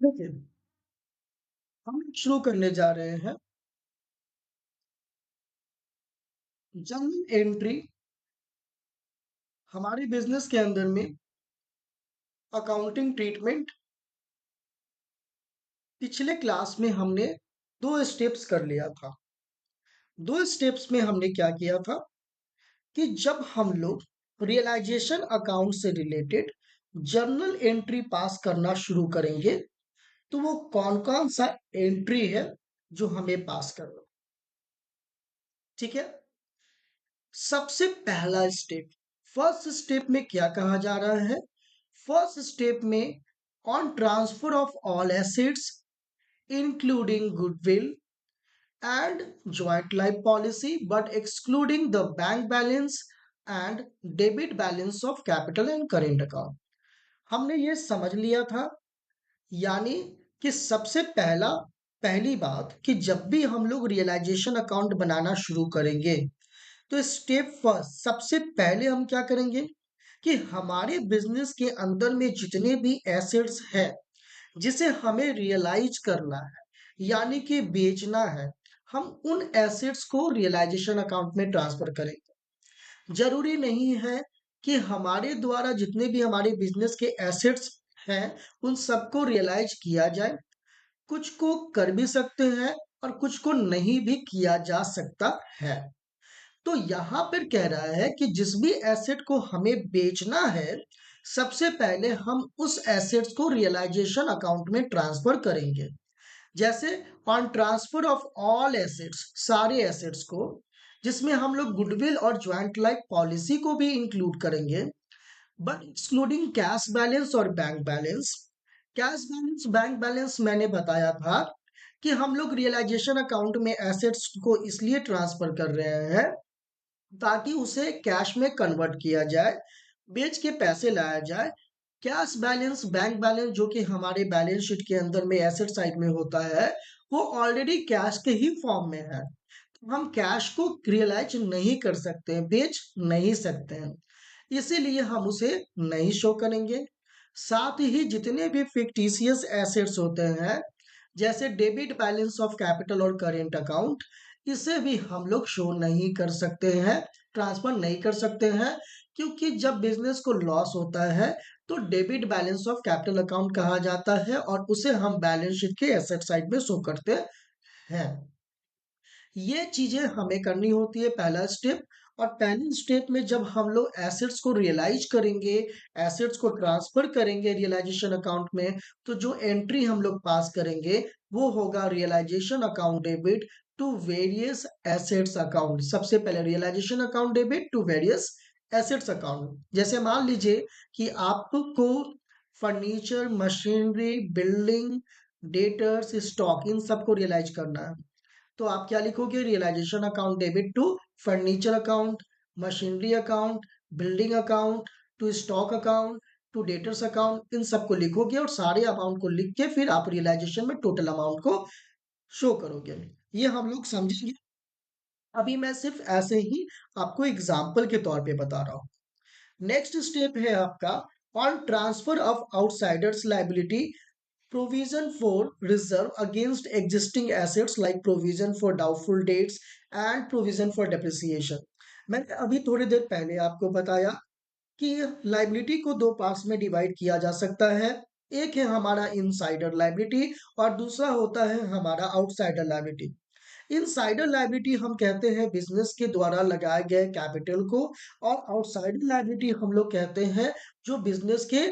देखिए, हम शुरू करने जा रहे हैं जर्नल एंट्री हमारे बिजनेस के अंदर में अकाउंटिंग ट्रीटमेंट। पिछले क्लास में हमने 2 स्टेप्स कर लिया था। 2 स्टेप्स में हमने क्या किया था कि जब हम लोग रियलाइजेशन अकाउंट से रिलेटेड जर्नल एंट्री पास करना शुरू करेंगे, तो वो कौन-कौन सा एंट्री है जो हमें पास करना है, ठीक है? सबसे पहला स्टेप, फर्स्ट स्टेप में क्या कहा जा रहा है? फर्स्ट स्टेप में on transfer of all assets including goodwill and joint life policy but excluding the bank balance and debit balance of capital and current account। हमने ये समझ लिया था, यानी कि सबसे पहली बात कि जब भी हम लोग रियलाइजेशन अकाउंट बनाना शुरू करेंगे, तो स्टेप फर्स्ट सबसे पहले हम क्या करेंगे कि हमारे बिजनेस के अंदर में जितने भी एसेट्स हैं जिसे हमें रियलाइज करना है, यानी कि बेचना है, हम उन एसेट्स को रियलाइजेशन अकाउंट में ट्रांसफर करेंगे। जरूरी नहीं है कि हमारे द्वारा जितने भी हमारे बिजनेस के एसेट्स हैं उन सबको रियलाइज किया जाए। कुछ को कर भी सकते हैं और कुछ को नहीं भी किया जा सकता है। तो यहाँ पर कह रहा है कि जिस भी एसेट को हमें बेचना है, सबसे पहले हम उस एसेट्स को रियलाइजेशन अकाउंट में ट्रांसफर करेंगे। जैसे on transfer of all assets, सारे एसेट्स को, जिसमें हम लोग गुडविल और ज्वाइंट लाइफ पॉलिसी को भी इंक्लूड करेंगे, बट एक्सक्लूडिंग कैश बैलेंस और bank balance. Cash balance, bank balance मैंने बताया था कि हम लोग रियलाइजेशन अकाउंट में एसेट्स को इसलिए ट्रांसफर कर रहे हैं ताकि उसे कैश में कन्वर्ट किया जाए, बेच के पैसे लाया जाए। कैश बैलेंस, बैंक बैलेंस जो कि हमारे बैलेंस शीट के अंदर में एसेट साइड में होता है, वो ऑलरेडी कैश के ही फॉर्म में है। तो हम कैश को रियलाइज नहीं कर सकते हैं, बेच नहीं सकते हैं, इसीलिए हम उसे नहीं शो करेंगे। साथ ही जितने भी फिक्टिशियस एसेट्स होते हैं, जैसे डेबिट बैलेंस ऑफ कैपिटल और करेंट अकाउंट, इसे भी हम लोग शो नहीं कर सकते हैं, ट्रांसफर नहीं कर सकते हैं, क्योंकि जब बिजनेस को लॉस होता है तो debit balance of capital account कहा जाता है और उसे हम बैलेंस शीट के एसेट साइड में शो करते हैं। ये चीजें हमें करनी होती है, पहला स्टेप। और पहले स्टेप में जब हम लोग एसेट्स को रियलाइज करेंगे, एसेट्स को ट्रांसफर करेंगे रियलाइजेशन अकाउंट में, तो जो एंट्री हम लोग पास करेंगे वो होगा realisation account debit to various assets account. सबसे पहले realisation account debit to various assets account. जैसे मान लीजिए कि आपको furniture, machinery, building, debtors, stock, इन सबको रियलाइज करना है, तो आप क्या लिखोगे? Realisation account debit to furniture account, machinery account, building account, to stock account, to debtors account, इन सबको लिखोगे और सारे अमाउंट को लिख के फिर आप रियलाइजेशन में टोटल अमाउंट को शो करोगे। ये हम लोग समझेंगे। अभी मैं सिर्फ ऐसे ही आपको एग्जाम्पल के तौर पे बता रहा हूँ। नेक्स्ट स्टेप है आपका on transfer of outsiders liability, provision for reserve against existing assets like provision for doubtful debts and provision for depreciation। मैंने अभी थोड़ी देर पहले आपको बताया कि लाइबिलिटी को दो पार्ट्स में डिवाइड किया जा सकता है। एक है हमारा इनसाइडर लाइबिलिटी और दूसरा होता है हमारा आउटसाइडर लाइबिलिटी। इनसाइडर लाइबिलिटी हम कहते हैं बिजनेस के द्वारा लगाए गए कैपिटल को, और आउटसाइडर लाइबिलिटी हम लोग कहते हैं जो बिजनेस के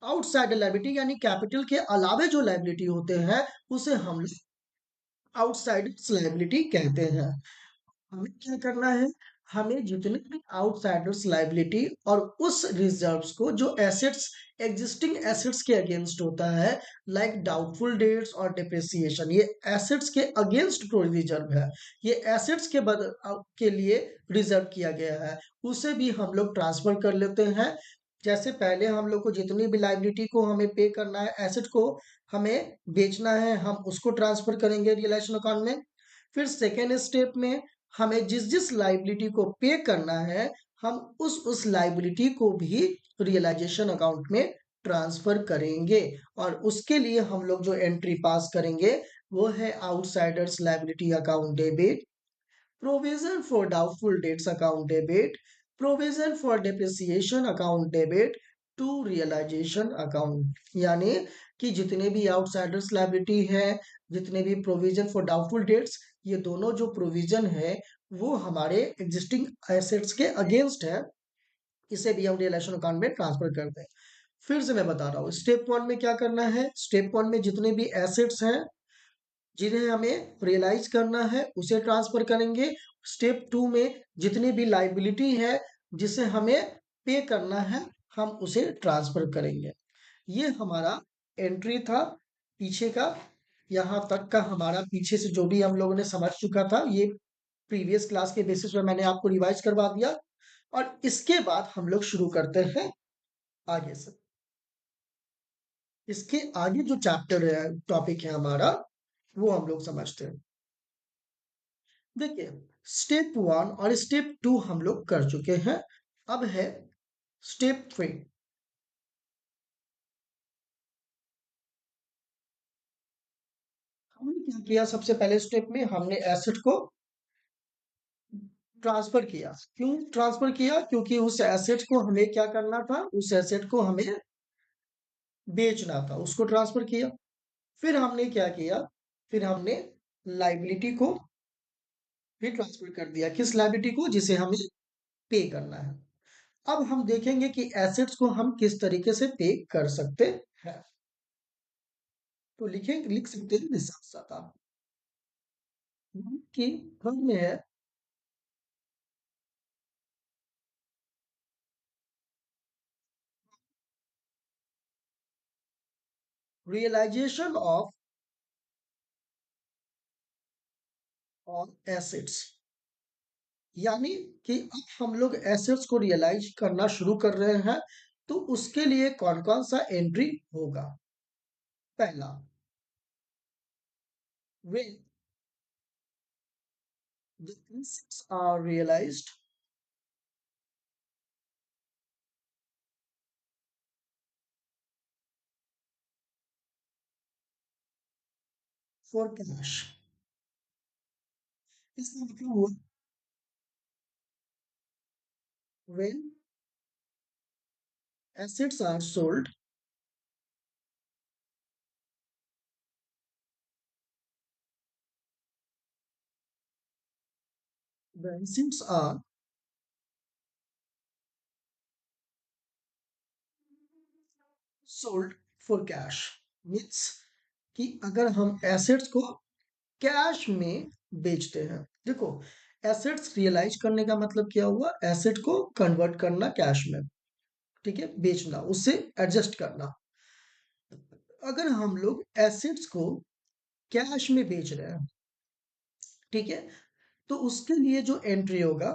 आउटसाइडर लायबिलिटी, यानी कैपिटल के अलावे जो लायबिलिटी होते हैं उसे हम लोग आउटसाइडर्स लायबिलिटी कहते हैं। हमें क्या करना है? हमें जितने भी आउटसाइडर्स लायबिलिटी और उस रिजर्व्स को जो एसेट्स, एग्जिस्टिंग एसेट्स के अगेंस्ट होता है, लाइक डाउटफुल डेट्स और डिप्रिसिएशन, ये एसेट्स के अगेंस्ट रिजर्व है, ये एसेट्स के लिए रिजर्व किया गया है, उसे भी हम लोग ट्रांसफर कर लेते हैं। जैसे पहले हम लोग को जितनी भी लाइबिलिटी को हमें पे करना है, एसेट को हमें बेचना है, हम उसको ट्रांसफर करेंगे रियलाइजेशन अकाउंट में। फिर सेकेंड स्टेप में हमें जिस जिस लाइबिलिटी को पे करना है, हम उस लाइबिलिटी को भी रियलाइजेशन अकाउंट में ट्रांसफर करेंगे। और उसके लिए हम लोग जो एंट्री पास करेंगे वो है outsiders liability account debit, provision for doubtful debts account debit, provision for depreciation account debit to realisation account. यानी कि जितने भी आउटसाइडर्स लायबिलिटी है, जितने भी प्रोविजन फॉर डाउटफुल डेट्स, ये दोनों जो प्रोविजन है वो हमारे एग्जिस्टिंग एसेट्स के अगेंस्ट है, इसे भी हम रियलाइजेशन अकाउंट में ट्रांसफर करते हैं। फिर से मैं बता रहा हूँ, स्टेप वन में क्या करना है। स्टेप वन में जितने भी एसेट्स हैं जिन्हें हमें रियलाइज करना है उसे ट्रांसफर करेंगे। स्टेप टू में जितनी भी लाइबिलिटी है जिसे हमें पे करना है हम उसे ट्रांसफर करेंगे। ये हमारा एंट्री था पीछे का। यहाँ तक का हमारा पीछे से जो भी हम लोगों ने समझ चुका था, ये प्रीवियस क्लास के बेसिस पे मैंने आपको रिवाइज करवा दिया। और इसके बाद हम लोग शुरू करते हैं आगे से। इसके आगे जो चैप्टर है, टॉपिक है हमारा, वो हम लोग समझते हैं। देखिए, स्टेप वन और स्टेप टू हम लोग कर चुके हैं। अब है स्टेप थ्री। हमने क्या किया, सबसे पहले स्टेप में हमने एसेट को ट्रांसफर किया। क्यों ट्रांसफर किया? क्योंकि उस एसेट को हमें क्या करना था, उस एसेट को हमें बेचना था, उसको ट्रांसफर किया। फिर हमने क्या किया, फिर हमने लाइबिलिटी को भी ट्रांसफर कर दिया। किस लाइबिलिटी को? जिसे हमें पे करना है। अब हम देखेंगे कि एसेट्स को हम किस तरीके से पे कर सकते हैं। तो लिख सकते हैं साथ साथ आप कि फर्म में है रियलाइजेशन ऑफ एसेट्स। यानी कि अब हम लोग एसेट्स को रियलाइज करना शुरू कर रहे हैं, तो उसके लिए कौन कौन सा एंट्री होगा। पहला, when the assets are realized for cash। इसका मतलब हुआ when assets are sold the assets are sold for cash। Means कि अगर हम एसेट्स को कैश में बेचते हैं। देखो, एसेट्स रियलाइज करने का मतलब क्या हुआ, एसेट को कन्वर्ट करना कैश में, ठीक है, बेचना, उससे एडजस्ट करना। अगर हम लोग एसेट्स को कैश में बेच रहे हैं, ठीक है, तो उसके लिए जो एंट्री होगा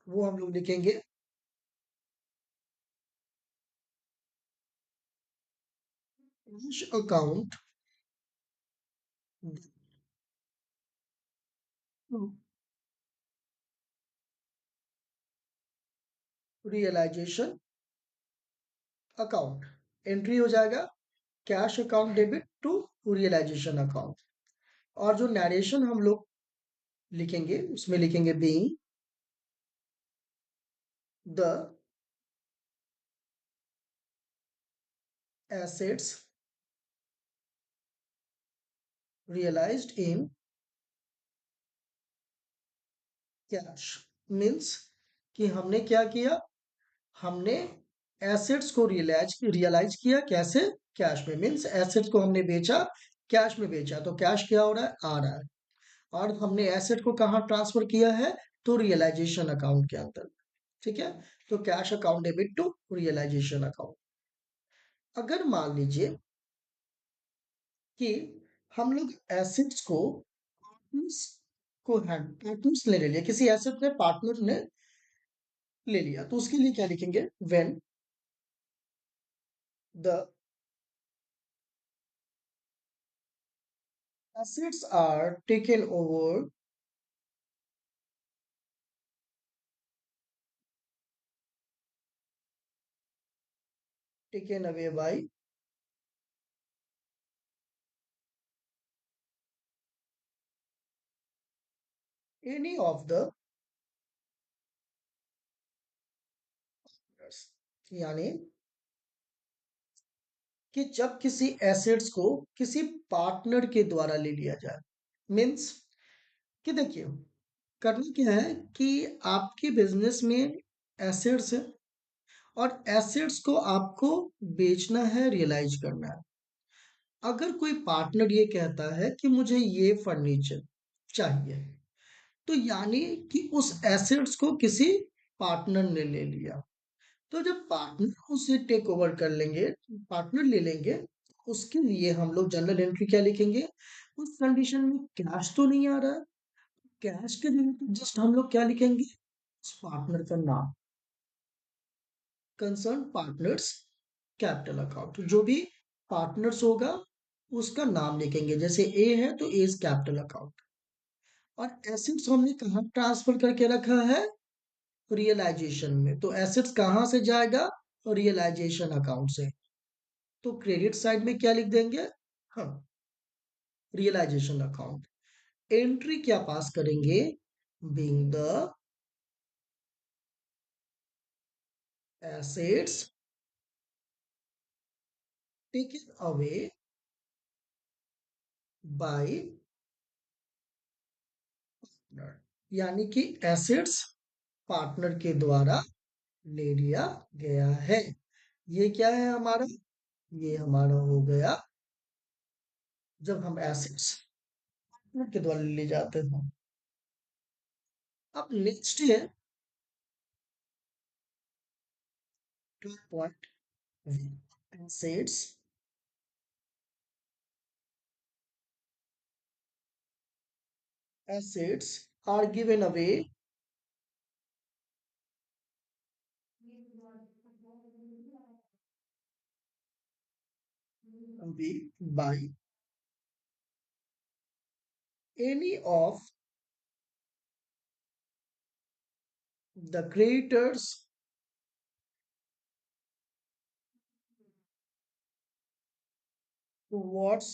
वो हम लोग लिखेंगे cash account realisation account. Entry हो जाएगा cash account debit to realisation account. और जो नरेशन हम लोग लिखेंगे उसमें लिखेंगे being the assets realized in cash. Means कि हमने क्या किया, हमने एसेट्स को रियलाइज रियलाइज किया कैसे, कैश में। मीन्स एसेट्स को हमने बेचा, कैश में बेचा, तो कैश क्या हो रहा है, आ रहा है। और हमने एसेट को कहाँ ट्रांसफर किया है, तो रियलाइजेशन अकाउंट के अंदर, ठीक है। तो cash account debit to realisation account. अगर मान लीजिए कि हम लोग एसेट्स को पार्टनर्स को हैंड पार्टनर्स ले लिया, किसी एसेट ने पार्टनर ने ले लिया, तो उसके लिए क्या लिखेंगे, when the assets are taken over taken away by any of the, यानी कि जब किसी एसेट्स को किसी पार्टनर के द्वारा ले लिया जाए, मीन्स कि देखिए, करना क्या है कि आपके बिजनेस में एसेट्स है, और एसेट्स को आपको बेचना है, रियलाइज करना है। अगर कोई पार्टनर ये कहता है कि मुझे ये फर्नीचर चाहिए, तो यानी कि उस एसेट्स को किसी पार्टनर ने ले लिया। तो जब पार्टनर उसे टेक ओवर कर लेंगे, पार्टनर ले लेंगे, उसके लिए हम लोग जनरल एंट्री क्या लिखेंगे? उस कंडीशन में कैश तो नहीं आ रहा है, कैश के जगह पे जस्ट हम लोग क्या लिखेंगे? उस पार्टनर का नाम, कंसर्न पार्टनर्स कैपिटल अकाउंट। जो भी पार्टनर्स होगा उसका नाम लिखेंगे, जैसे ए है तो एज कैपिटल अकाउंट। और एसेट्स हमने कहाँ ट्रांसफर करके रखा है? रियलाइजेशन में। तो एसेट्स कहाँ से जाएगा? रियलाइजेशन अकाउंट से। तो क्रेडिट साइड में क्या लिख देंगे? हाँ, रियलाइजेशन अकाउंट। एंट्री क्या पास करेंगे? Being the assets taken away by, यानी कि एसेट्स पार्टनर के द्वारा ले लिया गया है। ये क्या है हमारा? ये हमारा हो गया जब हम एसेट्स पार्टनर के द्वारा ले जाते हैं। अब नेक्स्ट है 2 point, assets assets are given away by any of the creditors towards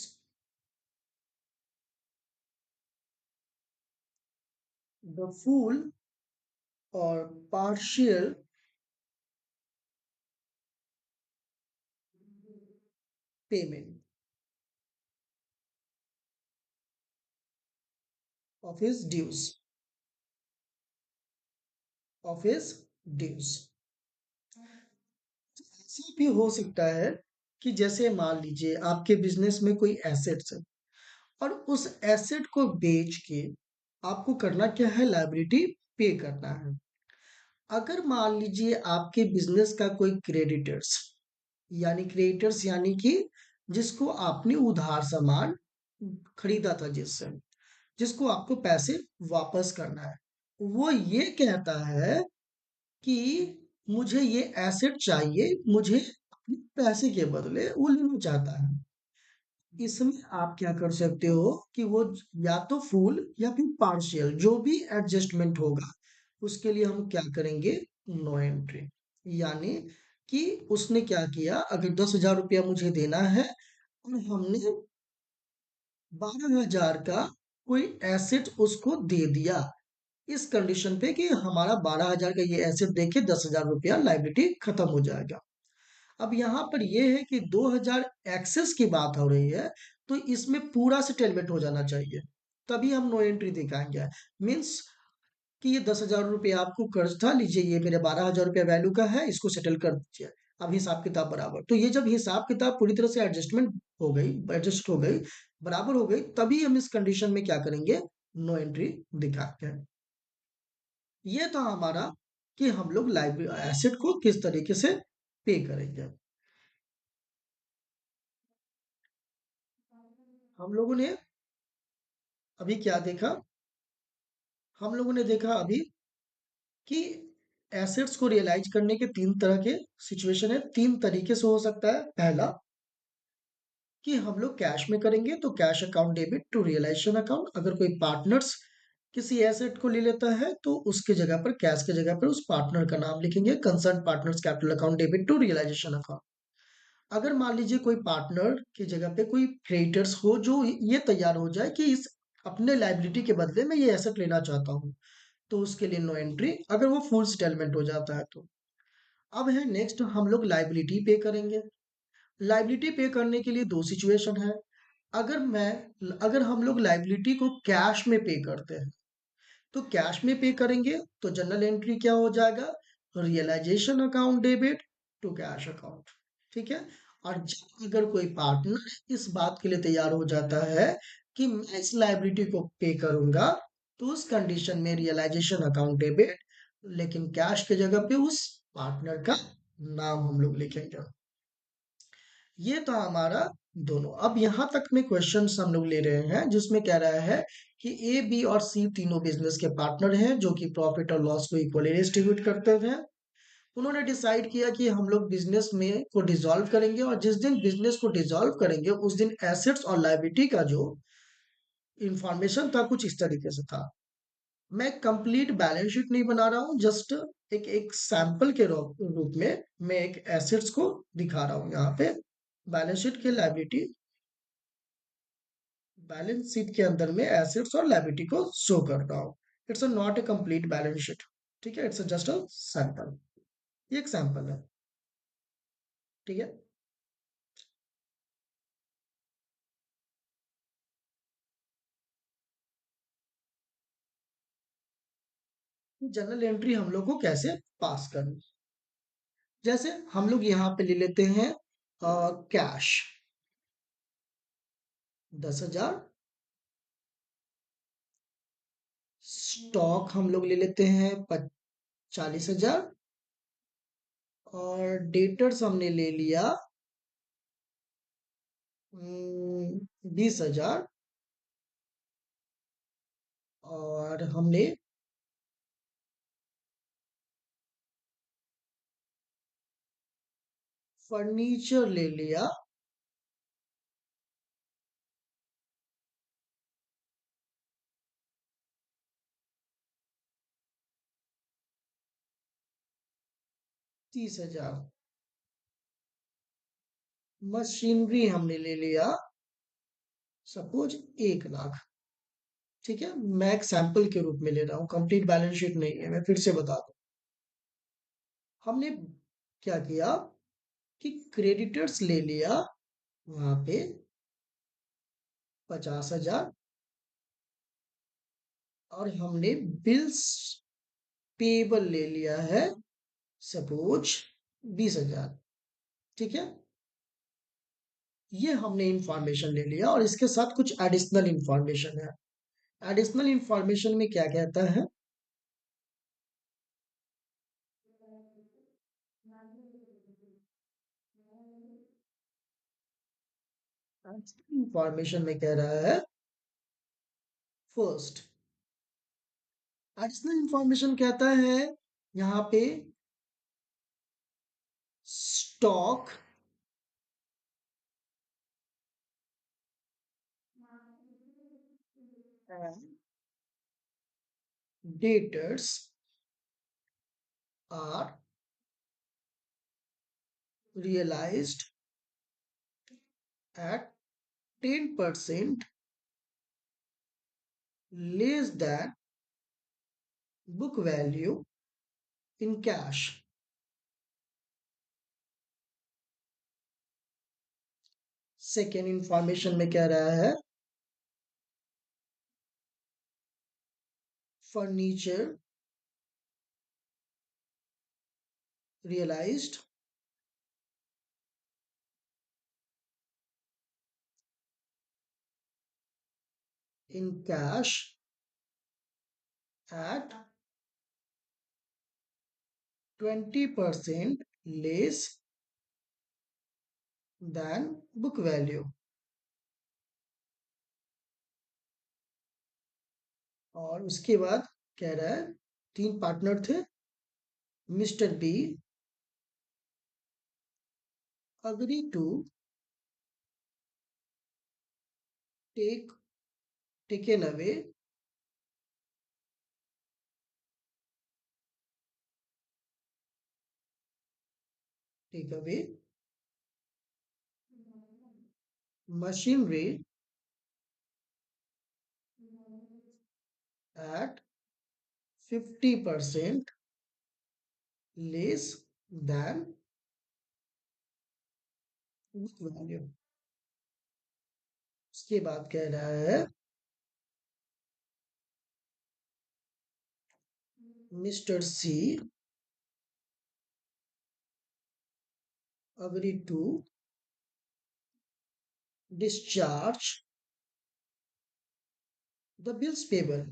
the full or partial payment of his dues, of his dues। ऐसा भी हो सकता है कि जैसे मान लीजिए आपके बिजनेस में कोई एसेट्स है, और उस एसेट को बेच के आपको करना क्या है? लायबिलिटी पे करना है। अगर मान लीजिए आपके बिजनेस का कोई क्रेडिटर्स, यानी क्रेडिटर्स यानी कि जिसको आपने उधार सामान खरीदा था, जिससे जिसको आपको पैसे वापस करना है, वो ये कहता है कि मुझे ये एसेट चाहिए, मुझे अपने पैसे के बदले वो लेना चाहता है। इसमें आप क्या कर सकते हो कि वो या तो फुल या फिर पार्शियल, जो भी एडजस्टमेंट होगा उसके लिए हम क्या करेंगे? No entry. यानी कि उसने क्या किया, अगर 10,000 रुपया मुझे देना है और हमने 12,000 का कोई एसेट उसको दे दिया, इस कंडीशन पे कि हमारा 12,000 का ये एसेट देके 10,000 रुपया लाइबिलिटी खत्म हो जाएगा। अब यहाँ पर ये है कि 2,000 एक्सेस की बात हो रही है, तो इसमें पूरा सेटलमेंट हो जाना चाहिए, तभी हम नो एंट्री दिखाएंगे। मीन्स कि ये 10,000 रुपये आपको कर्ज था, लीजिए ये मेरे 12,000 रुपया वैल्यू का है, इसको सेटल कर दीजिए। अब हिसाब किताब बराबर, तो ये जब हिसाब किताब पूरी तरह से एडजस्टमेंट हो गई, एडजस्ट हो गई, बराबर हो गई, तभी हम इस कंडीशन में क्या करेंगे? नो एंट्री दिखाते हैं। ये था हमारा कि हम लोग लाइब्रेरी एसेट को किस तरीके से पे करेंगे। हम लोगों ने अभी क्या देखा? हम लोगों ने देखा अभी कि एसेट्स को रियलाइज करने के तीन तरह के सिचुएशन है, तीन तरीके से हो सकता है। पहला कि हम लोग कैश में करेंगे, तो cash account debit to realisation account. अगर कोई पार्टनर्स किसी एसेट को ले लेता है तो उसके जगह पर, कैश के जगह पर, उस पार्टनर का नाम लिखेंगे, concern partners capital account debit to realisation account. अगर मान लीजिए कोई पार्टनर की जगह पे कोई क्रेडिटर्स हो जो ये तैयार हो जाए कि इस अपने लायबिलिटी के बदले में ये एसेट लेना चाहता हूँ, तो उसके लिए नो एंट्री, अगर वो फुल सेटलमेंट हो जाता है तो। अब है नेक्स्ट, हम लोग लायबिलिटी पे करेंगे। लायबिलिटी पे करने के लिए दो सिचुएशन है। अगर मैं अगर हम लोग लायबिलिटी को कैश में पे करते हैं, तो कैश में पे करेंगे तो जनरल एंट्री क्या हो जाएगा, realisation account debit to cash account. ठीक है। और जब अगर कोई पार्टनर इस बात के लिए तैयार हो जाता है कि मैं इस लाइबिलिटी को पे करूंगा, तो उस कंडीशन में रियलाइजेशन अकाउंट डेबिट, लेकिन कैश के जगह पे उस पार्टनर का नाम हम लोग लिखेंगे। ये था हमारा दोनों। अब यहाँ तक में क्वेश्चंस हम लोग ले रहे हैं जिसमें कह रहा है कि ए बी और सी तीनों बिजनेस के पार्टनर हैं जो कि प्रॉफिट और लॉस को इक्वली डिस्ट्रीब्यूट करते हैं। उन्होंने डिसाइड किया कि हम लोग बिजनेस में को डिसॉल्व करेंगे, और जिस दिन बिजनेस को डिसॉल्व करेंगे उस दिन एसेट्स और लायबिलिटी का जो इंफॉर्मेशन था कुछ इस तरीके से था। मैं कंप्लीट बैलेंस शीट नहीं बना रहा हूँ, जस्ट एक एक सैंपल के रूप में मैं एक एसेट्स को दिखा रहा हूँ यहाँ पे। बैलेंस शीट के लायबिलिटी, बैलेंस शीट के अंदर में एसेट्स और लायबिलिटी को शो करता हूँ। It's a not a complete balance sheet. ठीक है, इट्स जस्ट अ सैंपल। ये एक सैंपल है। ठीक है। जनरल एंट्री हम लोग को कैसे पास करनी, जैसे हम लोग यहाँ पे ले लेते हैं कैश 10,000, स्टॉक हम लोग ले लेते हैं 40,000, और डेटर्स हमने ले लिया 20,000, और हमने फर्नीचर ले लिया 30,000, मशीनरी हमने ले लिया सपोज 1 लाख। ठीक है, मैं एक सैंपल के रूप में ले रहा हूँ, कंप्लीट बैलेंस शीट नहीं है, मैं फिर से बता दूं। हमने क्या किया कि क्रेडिटर्स ले लिया वहां पे 50,000, और हमने बिल्स पेबल ले लिया है सपोज 20,000। ठीक है, ये हमने इंफॉर्मेशन ले लिया, और इसके साथ कुछ एडिशनल इंफॉर्मेशन है। एडिशनल इंफॉर्मेशन में क्या कहता है, इंफॉर्मेशन में कह रहा है फर्स्ट, एडिशनल इंफॉर्मेशन कहता है यहाँ पे stock and debtors are realized at 10% less than book value in cash। Second information में कह रहा है furniture realized in cash at 20% less than book value। और उसके बाद कह रहा है तीन पार्टनर थे, mister B agree to take taken away take away machinery at 50% less than book value। उसके बाद कह रहा है mister C agreed to discharge the bills payable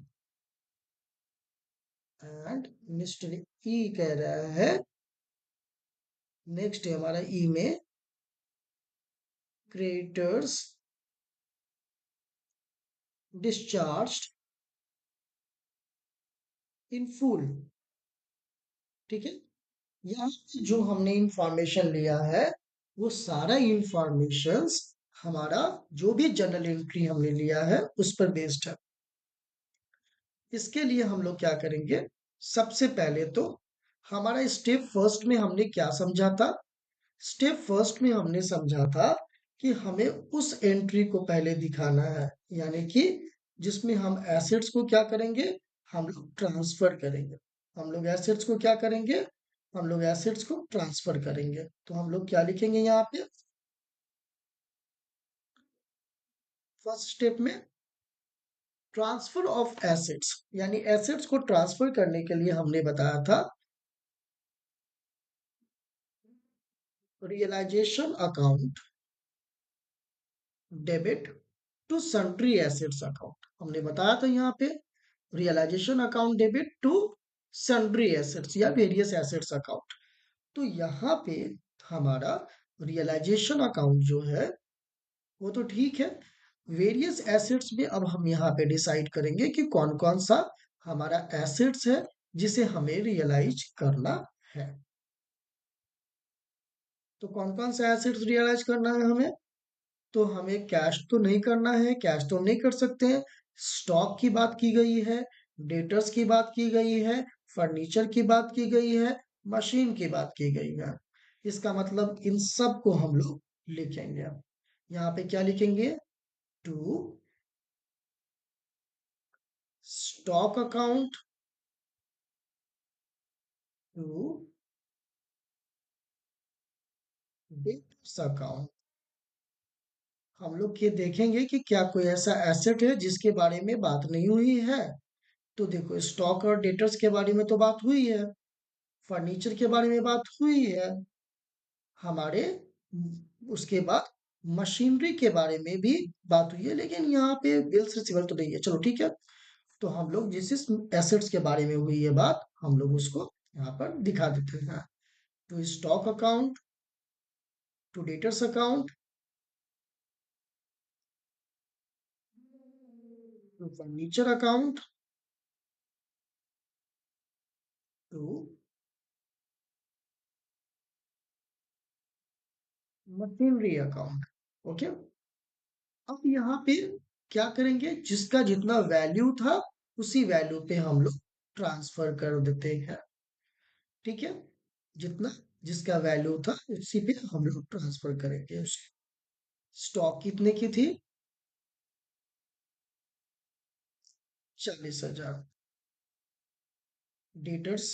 and mister E कह रहा है नेक्स्ट है हमारा ई में क्रेडिटर्स डिस्चार्ज्ड इन फुल। ठीक है, यहाँ पे जो हमने इंफॉर्मेशन लिया है वो सारा इंफॉर्मेशंस हमारा जो भी जर्नल एंट्री हमने लिया है उस पर बेस्ड है। इसके लिए हम लोग क्या करेंगे, सबसे पहले तो हमारा स्टेप फर्स्ट में हमने क्या समझा था। स्टेप फर्स्ट में हमने समझा था कि हमें उस एंट्री को पहले दिखाना है, यानी कि जिसमें हम एसेट्स को क्या करेंगे, हम लोग ट्रांसफर करेंगे। हम लोग एसेट्स को क्या करेंगे, हम लोग एसेट्स को ट्रांसफर करेंगे। तो हम लोग क्या लिखेंगे यहाँ पे फर्स्ट स्टेप में, ट्रांसफर ऑफ एसेट्स, यानी एसेट्स को ट्रांसफर करने के लिए हमने बताया था realisation account debit to sundry assets account. हमने बताया था यहाँ पे realisation account debit to sundry assets या वेरियस एसेट्स अकाउंट। तो यहाँ पे हमारा रियलाइजेशन अकाउंट जो है वो तो ठीक है, वेरियस एसेट्स में अब हम यहाँ पे डिसाइड करेंगे कि कौन कौन सा हमारा एसेट्स है जिसे हमें रियलाइज करना है। तो कौन कौन सा एसेट्स रियलाइज करना है हमें, तो हमें कैश तो नहीं करना है, कैश तो नहीं कर सकते हैं। स्टॉक की बात की गई है, डेटर्स की बात की गई है, फर्नीचर की बात की गई है, मशीन की बात की गई है। इसका मतलब इन सब को हम लोग लिखेंगे। यहाँ पे क्या लिखेंगे, to stock account, to debtors account. हम लोग ये देखेंगे कि क्या कोई ऐसा एसेट है जिसके बारे में बात नहीं हुई है। तो देखो स्टॉक और डेटर्स के बारे में तो बात हुई है, फर्नीचर के बारे में बात हुई है हमारे, उसके बाद मशीनरी के बारे में भी बात हुई है, लेकिन यहाँ पे बिल्स रिसीवर तो नहीं है। चलो ठीक है, तो हम लोग जिस एसेट्स के बारे में हुई है बात हम लोग उसको यहाँ पर दिखा देते हैं। To stock account, to debtors account, to furniture account, to machinery account. Okay, अब यहाँ पे क्या करेंगे, जिसका जितना वैल्यू था उसी वैल्यू पे हम लोग ट्रांसफर कर देते हैं। ठीक है, जितना जिसका वैल्यू था उसी पे हम लोग ट्रांसफर करेंगे। स्टॉक कितने की थी, 40,000। Debtors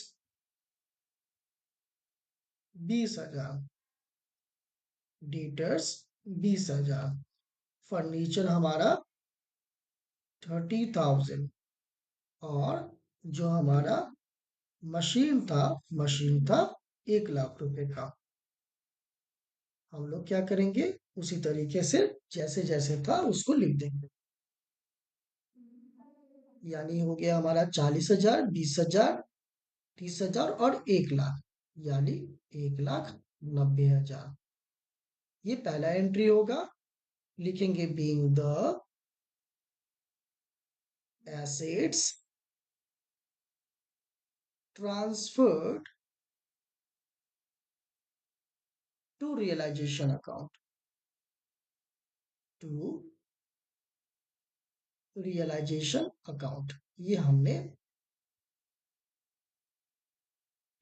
20,000, debtors 20,000। फर्नीचर हमारा 30,000। और जो हमारा मशीन था 1 लाख रुपए का। हम लोग क्या करेंगे, उसी तरीके से जैसे जैसे था उसको लिख देंगे। यानी हो गया हमारा 40,000, 20,000, 30,000 और 1 लाख, यानी 1,90,000। ये पहला एंट्री होगा, लिखेंगे being the assets transferred to realisation account, to realisation account. ये हमने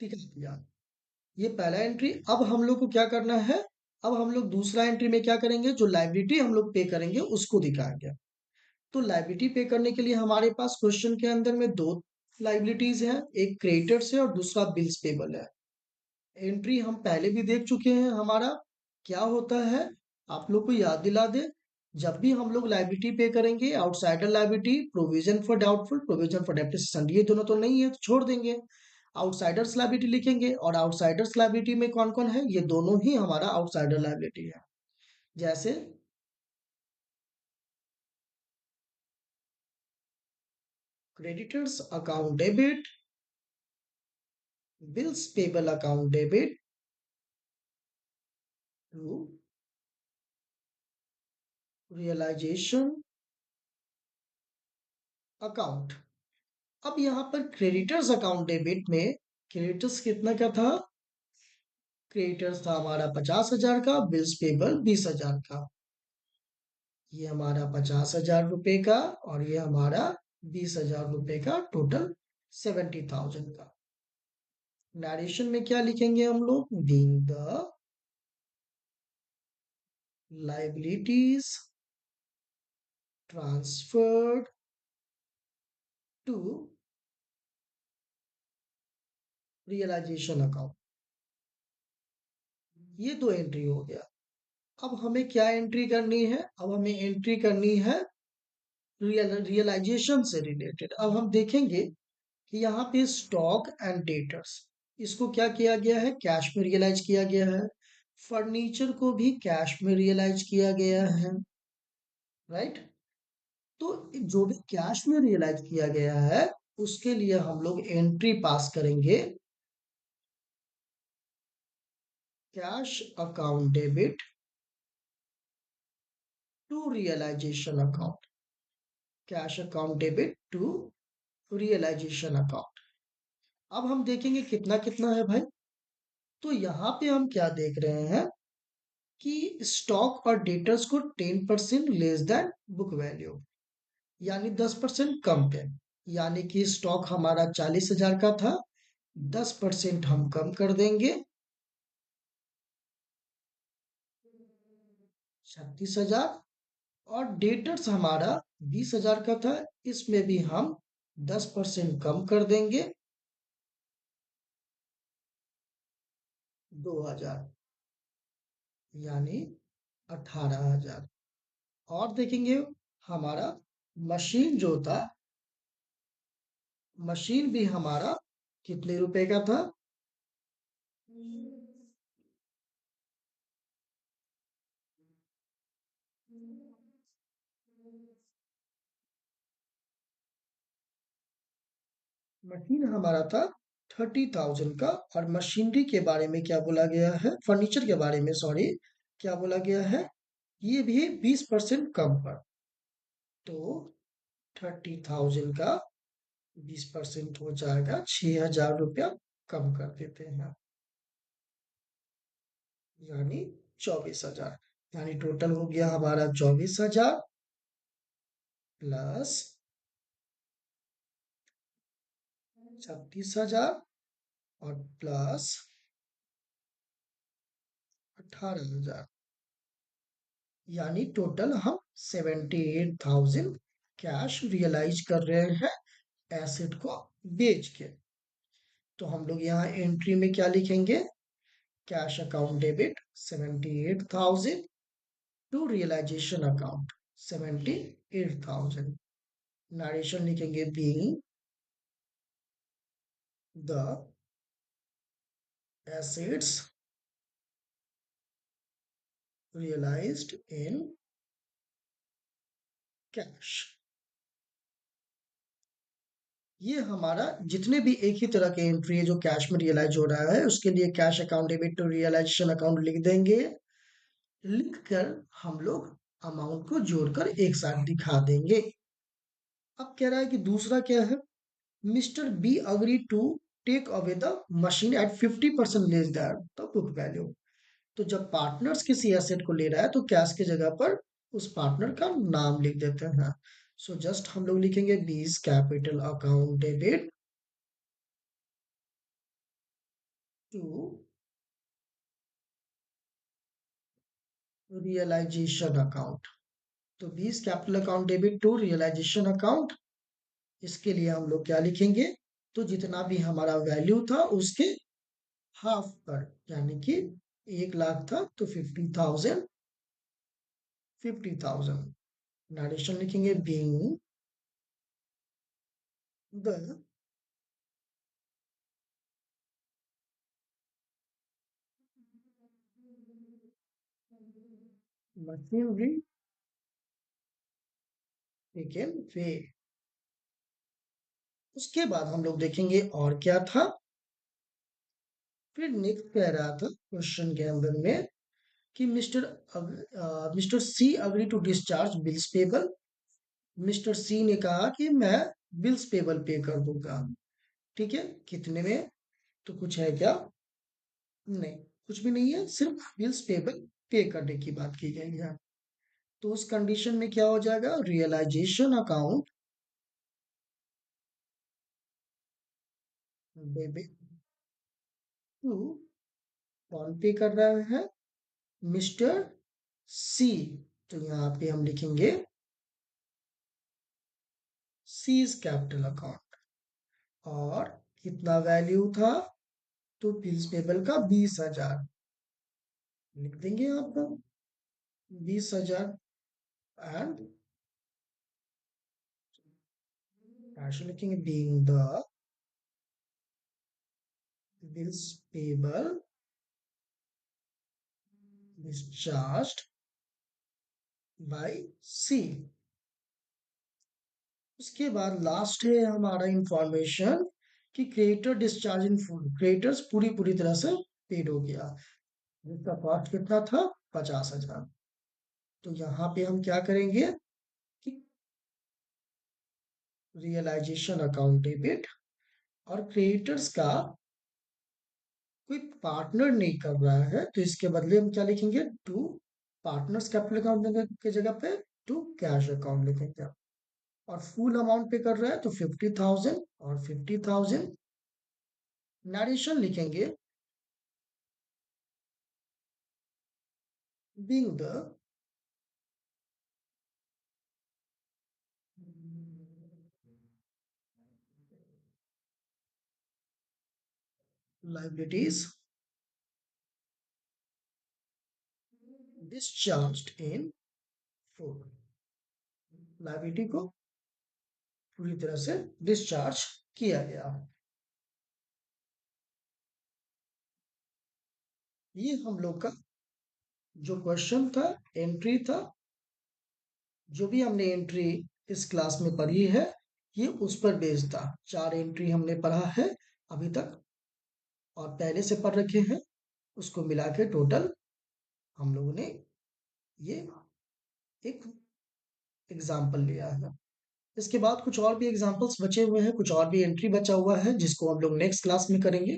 दिखा दिया। ये पहला एंट्री। अब हम लोग को क्या करना है, अब हम लोग दूसरा एंट्री में क्या करेंगे, जो लाइबिलिटी हम लोग पे करेंगे उसको दिखाएंगे। तो लाइबिलिटी पे करने के लिए हमारे पास क्वेश्चन के अंदर में दो लाइबिलिटीज हैं, एक क्रेडिटर्स है और दूसरा बिल्स पेबल है। एंट्री हम पहले भी देख चुके हैं, हमारा क्या होता है आप लोग को याद दिला दे। जब भी हम लोग लाइबिलिटी पे करेंगे, outsider liability, provision for doubtful, provision for depreciation, ये दोनों तो नहीं है तो छोड़ देंगे, आउटसाइडर्स लाइबिलिटी लिखेंगे। और आउटसाइडर्स लाइबिलिटी में कौन कौन है, ये दोनों ही हमारा आउटसाइडर लाइबिलिटी है। जैसे creditors account debit, bills payable account debit to realisation account. अब यहाँ पर क्रेडिटर्स अकाउंट डेबिट में क्रेडिटर्स कितना का था, क्रेडिटर्स था हमारा 50,000 का, बिल्स पेबल 20,000 का। ये हमारा 50,000 रुपए का और ये हमारा 20,000 रुपए का, टोटल 70,000 का। नरेशन में क्या लिखेंगे हम लोग, being the liabilities transferred to realisation account. ये दो एंट्री हो गया। अब हमें क्या एंट्री करनी है, अब हमें एंट्री करनी है रियलाइजेशन से रिलेटेड। अब हम देखेंगे कि यहाँ पे स्टॉक एंड डेटर्स, इसको क्या किया गया है, कैश में रियलाइज किया गया है। फर्नीचर को भी कैश में रियलाइज किया गया है, राइट। तो जो भी कैश में रियलाइज किया गया है उसके लिए हम लोग एंट्री पास करेंगे, cash account debit to realisation account, cash account debit to realisation account. अब हम देखेंगे कितना कितना है भाई। तो यहाँ पे हम क्या देख रहे हैं कि स्टॉक और डेटर्स को 10% लेस देन बुक वैल्यू, यानी 10% कम पे। यानी कि स्टॉक हमारा 40,000 का था, 10% हम कम कर देंगे, 36,000। और डेटर्स हमारा 20,000 का था, इसमें भी हम 10% कम कर देंगे, 2,000, यानी 18,000। और देखेंगे हमारा मशीन जो था, मशीन भी हमारा कितने रुपए का था, मशीन हमारा था 30,000 का। और मशीनरी के बारे में क्या बोला गया है, फर्नीचर के बारे में सॉरी, क्या बोला गया है, ये भी 20% कम पर। तो 30,000 का 20% हो जाएगा 6,000 रुपया, कम कर देते हैं, यानी 24,000। यानी टोटल हो गया हमारा 24,000 प्लस 36,000 और प्लस 18,000, यानी टोटल हम 78,000 कैश रियलाइज कर रहे हैं एसेट को बेच के। तो हम लोग यहाँ एंट्री में क्या लिखेंगे, cash account debit 78,000 to realisation account 78,000। Narration लिखेंगे being the assets realised in cash. ये हमारा जितने भी एक ही तरह के एंट्री है जो कैश में रियलाइज हो रहा है उसके लिए cash account debit to realisation account लिख देंगे। लिख कर हम लोग अमाउंट को जोड़कर एक साथ दिखा देंगे। अब कह रहा है कि दूसरा क्या है, mister B agree to take away the machine at 50% less than the book value. तो जब पार्टनर्स किसी एसेट को ले रहा है तो कैश की जगह पर उस पार्टनर का नाम लिख देते हैं। सो जस्ट हम लोग लिखेंगे B's capital account debit to realisation account. तो 20 capital account debit to realisation account. इसके लिए हम लोग क्या लिखेंगे? तो जितना भी हमारा वैल्यू था उसके हाफ पर, यानी कि 1 लाख था तो 50,000, 50,000। नरेशन लिखेंगे बीइंग द मशीनरी टेकन वे। उसके बाद हम लोग देखेंगे और क्या था। फिर नेक्स्ट कह रहा था क्वेश्चन के अंदर में कि mister C agree to discharge bills payable. Mister C ने कहा कि मैं बिल्स पेबल पे कर दूंगा। ठीक है, कितने में? तो कुछ है क्या? नहीं, कुछ भी नहीं है, सिर्फ बिल्स पेबल पे करने की बात की गई है। तो उस कंडीशन में क्या हो जाएगा? रियलाइजेशन अकाउंट डेबिट टू, कौन पे कर रहा है? मिस्टर सी। तो यहाँ पे हम लिखेंगे सीज कैपिटल अकाउंट। और कितना वैल्यू था? तो बिल्स पेबल का 20,000 लिख देंगे यहाँ पर, 20,000। एंड कैश लिखेंगे being the bills payable discharged by C. उसके बाद लास्ट है हमारा इंफॉर्मेशन कि creditor discharge in full. Creditors पूरी पूरी तरह से पेड हो गया, जिसका कॉस्ट कितना था? 50,000। तो यहाँ पे हम क्या करेंगे कि रियलाइजेशन अकाउंट डेबिट, और क्रेडिटर्स का कोई पार्टनर नहीं कर रहा है तो इसके बदले हम क्या लिखेंगे? टू पार्टनर्स कैपिटल अकाउंट के जगह पे टू कैश अकाउंट लिखेंगे। और फुल अमाउंट पे कर रहा है तो 50,000 और 50,000। नरेशन लिखेंगे being the liabilities discharged in full। Liability को पूरी तरह से डिस्चार्ज किया गया। ये हम लोग का जो क्वेश्चन था, एंट्री था, जो भी हमने एंट्री इस क्लास में पढ़ी है, ये उस पर बेस्ड था। 4 एंट्री हमने पढ़ा है अभी तक, और पहले से पढ़ रखे हैं। उसको मिला के टोटल हम लोगों ने ये एक एग्जाम्पल लिया है। इसके बाद कुछ और भी एग्जाम्पल्स बचे हुए हैं, कुछ और भी एंट्री बचा हुआ है जिसको हम लोग नेक्स्ट क्लास में करेंगे।